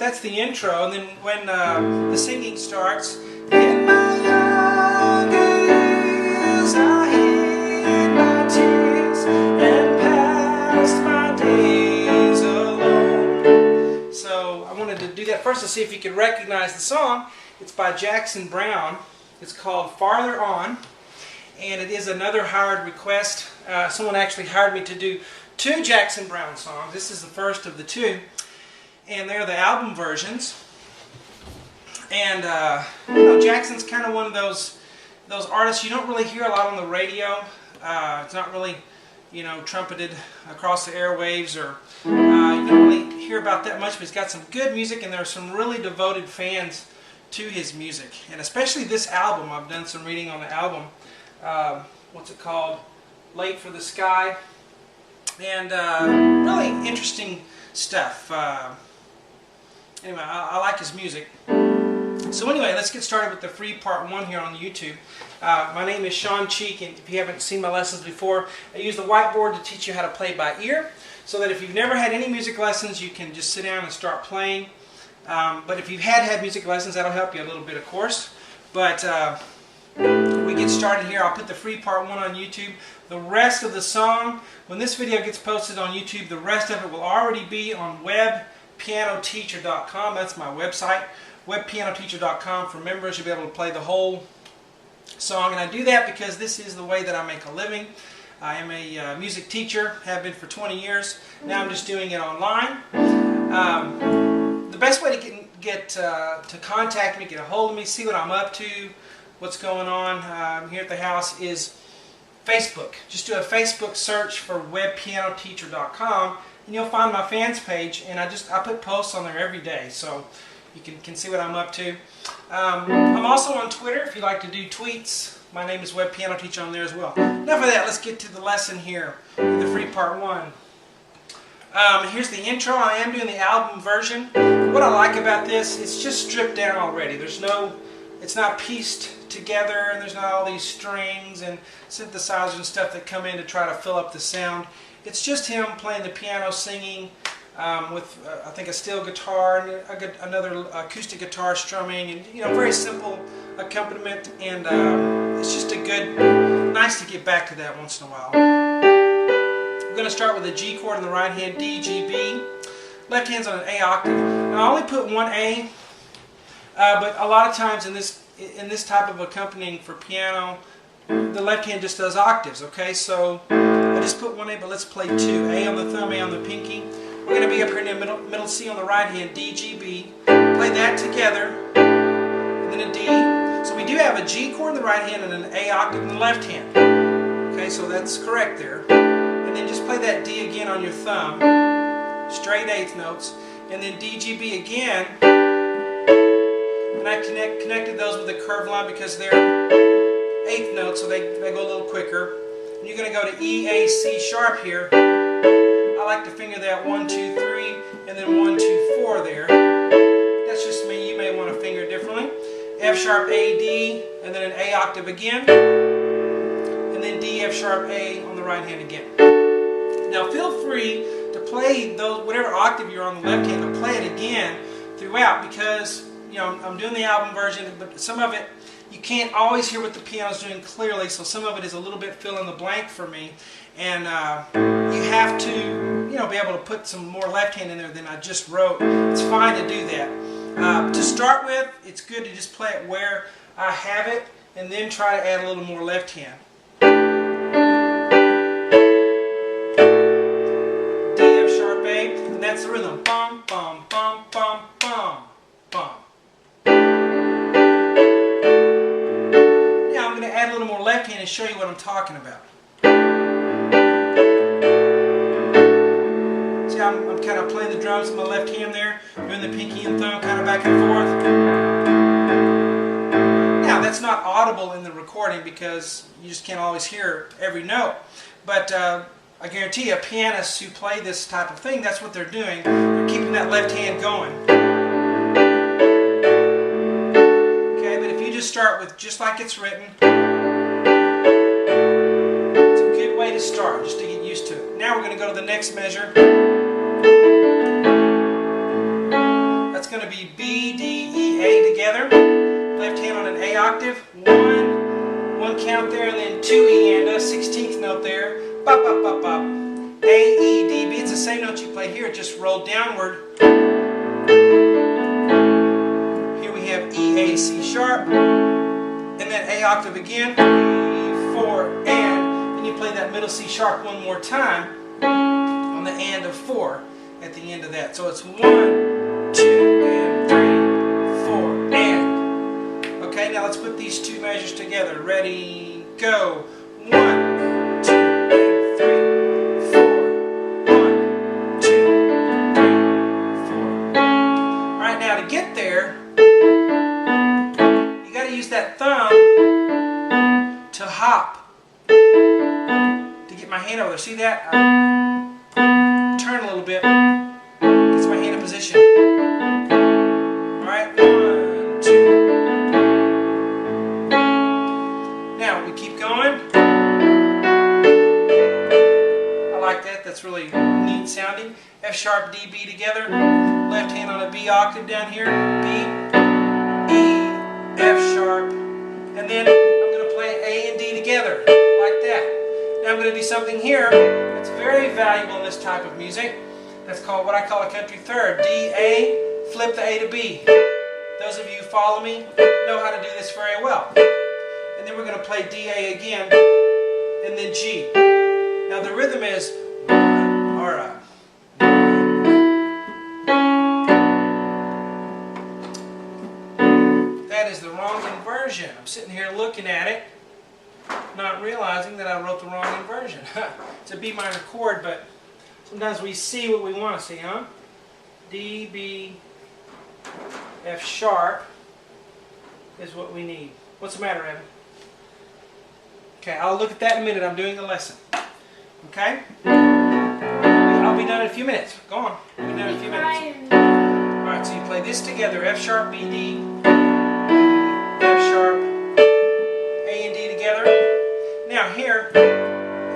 that's the intro, and then when the singing starts, in my young years I hid my tears and passed my days alone. So I wanted to do that first to see if you could recognize the song. It's by Browne. It's called Farther On, and it is another hired request. Someone actually hired me to do 2 Browne songs. This is the first of the 2, and they're the album versions. And you know, Jackson's kind of one of those artists you don't really hear a lot on the radio. It's not really, you know, trumpeted across the airwaves, or you don't really hear about that much. But he's got some good music, and there are some really devoted fans to his music, and especially this album. I've done some reading on the album. What's it called? Late for the Sky. And really interesting stuff. Anyway, I like his music. So anyway, let's get started with the free part 1 here on YouTube. My name is Sean Cheek, and if you haven't seen my lessons before, I use the whiteboard to teach you how to play by ear, so that if you've never had any music lessons, you can just sit down and start playing. But if you've had music lessons, that'll help you a little bit, of course. But we get started here. I'll put the free part 1 on YouTube. The rest of the song, when this video gets posted on YouTube, the rest of it will already be on webpianoteacher.com. That's my website, webpianoteacher.com. For members, you'll be able to play the whole song. And I do that because this is the way that I make a living. I am a music teacher, have been for 20 years. Now I'm just doing it online. The best way to get to contact me, get a hold of me, see what I'm up to, what's going on here at the house, is Facebook. Just do a Facebook search for webpianoteacher.com, and you'll find my fans page. And I put posts on there every day, so you can see what I'm up to. I'm also on Twitter if you like to do tweets. My name is Web Piano Teacher on there as well. Enough of that. Let's get to the lesson here, the free part 1. Here's the intro. I am doing the album version. What I like about this, it's just stripped down already. It's not pieced together, and there's not all these strings and synthesizers and stuff that come in to try to fill up the sound. It's just him playing the piano, singing with I think a steel guitar and another acoustic guitar strumming, and you know, very simple accompaniment. And it's just nice to get back to that once in a while. We're going to start with a G chord on the right hand, D, G, B. Left hand's on an A octave. Now I only put 1 A, but a lot of times in this type of accompanying for piano, the left hand just does octaves. Okay, so I just put 1 A, but let's play 2. A on the thumb, A on the pinky. We're going to be up here in the middle C on the right hand, D, G, B. Play that together, and then a D. So we do have a G chord in the right hand and an A octave in the left hand. Okay, so that's correct there. And then just play that D again on your thumb, straight 8th notes, and then D, G, B again. And I connected those with a curved line because they're 8th notes, so they go a little quicker. And you're going to go to E, A, C sharp here. I like to finger that 1, 2, 3, and then 1, 2, 4 there. That's just me. You may want to finger it differently. F sharp, A, D, and then an A octave again. And then D, F sharp, A on the right hand again. Now feel free to play those, whatever octave you're on the left hand, to play it again throughout, because you know, I'm doing the album version, but some of it you can't always hear what the piano's doing clearly, so some of it is a little bit fill in the blank for me, and you have to, you know, be able to put some more left hand in there than I just wrote. It's fine to do that. To start with, it's good to just play it where I have it, and then try to add a little more left hand. D, F sharp, A, and that's the rhythm. Bum, bum, bum, bum, bum, bum. Add a little more left hand and show you what I'm talking about. See, I'm kind of playing the drums with my left hand there, doing the pinky and thumb kind of back and forth. Now, that's not audible in the recording because you just can't always hear every note. But I guarantee you, pianists who play this type of thing, that's what they're doing. They're keeping that left hand going. Okay, but if you just start with just like it's written, to start, just to get used to it. Now we're going to go to the next measure. That's going to going to be B, D, E, A together. Left hand on an A octave. One count there, and then 2 E and a 16th note there. Bop, bop, bop, bop. A, E, D, B. It's the same note you play here, just roll downward. Here we have E, A, C sharp. And then A octave again. 3, 4, and. Then you play that middle C sharp one more time on the and of 4 at the end of that. So it's 1, 2, and 3, 4, and. Okay, now let's put these two measures together. Ready, go. 1, 2, and 3, 4. 1, 2, 3, 4. Alright, now to get there, you got to use that thumb to hop. To get my hand over there. See that? Turn a little bit. Gets my hand in position. Alright, 1, 2. Now we keep going. I like that. That's really neat sounding. F sharp, D, B together. Left hand on a B octave down here. B, E, F sharp. And then I'm going to play A and D together. Like that. Now I'm going to do something here that's very valuable in this type of music. That's called what I call a country third. D, A, flip the A to B. Those of you who follow me know how to do this very well. And then we're going to play D, A again, and then G. Now the rhythm is that is the wrong inversion. I'm sitting here looking at it, not realizing that I wrote the wrong inversion. It's a B minor chord, but sometimes we see what we want to see, huh? D, B, F sharp is what we need. What's the matter, Evan? Okay, I'll look at that in a minute. I'm doing a lesson. Okay? I'll be done in a few minutes. Go on. I'll be done in a few minutes. Alright, so you play this together. F sharp, B, D, F sharp, A and D together. Now here, A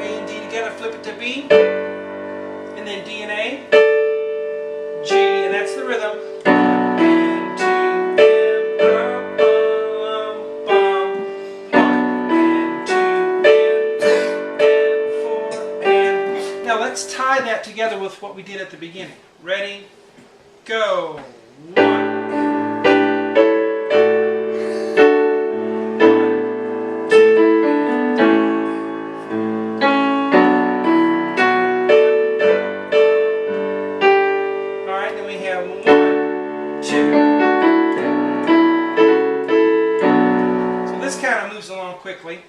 and D together, flip it to B, and then D and A, G, and that's the rhythm. And 2, and bum, bum, bum. 1, and 2, and 4, and. Now let's tie that together with what we did at the beginning. Ready? Go. 1. Quickly.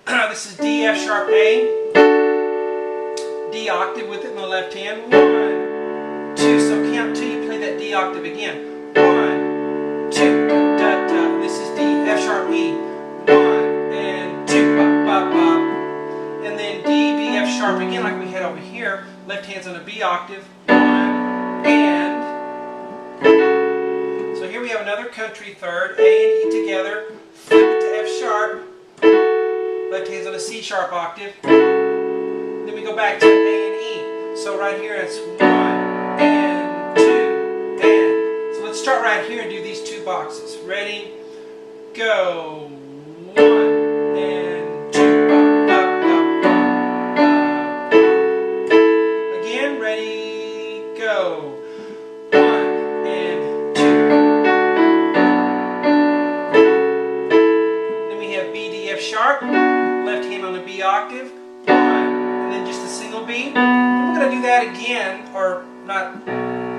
This is D, F sharp, A, D octave with it in the left hand. 1, 2, so count 2, you play that D octave again. 1, 2, da, da, da. This is D, F sharp, E. 1 and 2, bop, bop, bop. And then D, B, F sharp again like we had over here. Left hand's on a B octave. 1 and. So here we have another country third, A and E together. Flip it to F sharp. Left hand's on a C sharp octave. Then we go back to A and E. So right here it's 1 and 2 and. So let's start right here and do these two boxes. Ready? Go. 1 and 2. Bop, bop, bop, bop, bop. Again, ready? Go. 1 and 2. Then we have B, D, F sharp. Left hand on the B octave, 1, and then just a single B. And we're going to do that again, or not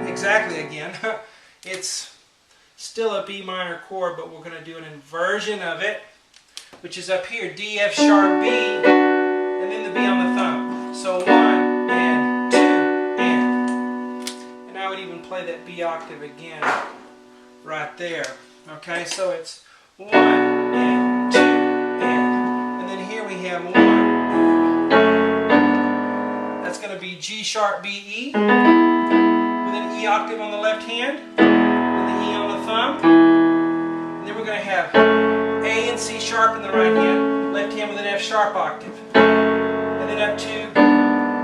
exactly again. It's still a B minor chord, but we're going to do an inversion of it, which is up here, D, F sharp, B, and then the B on the thumb. So 1 and 2 and I would even play that B octave again right there. Okay, so it's 1 and 2 and then here we have 1. That's going to be G sharp, B, E, with an E octave on the left hand, and the E on the thumb. And then we're going to have A and C sharp in the right hand, left hand with an F sharp octave. And then up to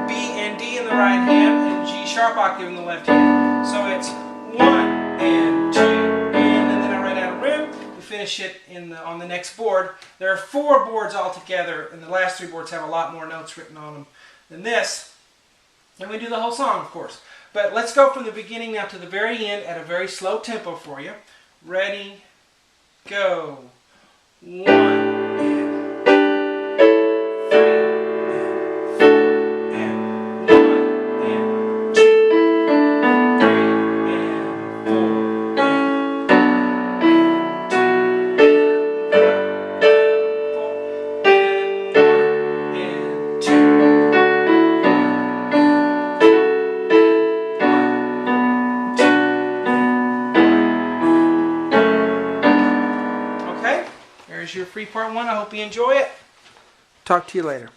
B and D in the right hand, and G sharp octave in the left hand. So it's 1 and 2. finish it on the next board. There are 4 boards altogether, and the last 3 boards have a lot more notes written on them than this. And we do the whole song, of course. But let's go from the beginning now to the very end at a very slow tempo for you. Ready, go. 1. There's your free part 1. I hope you enjoy it. Talk to you later.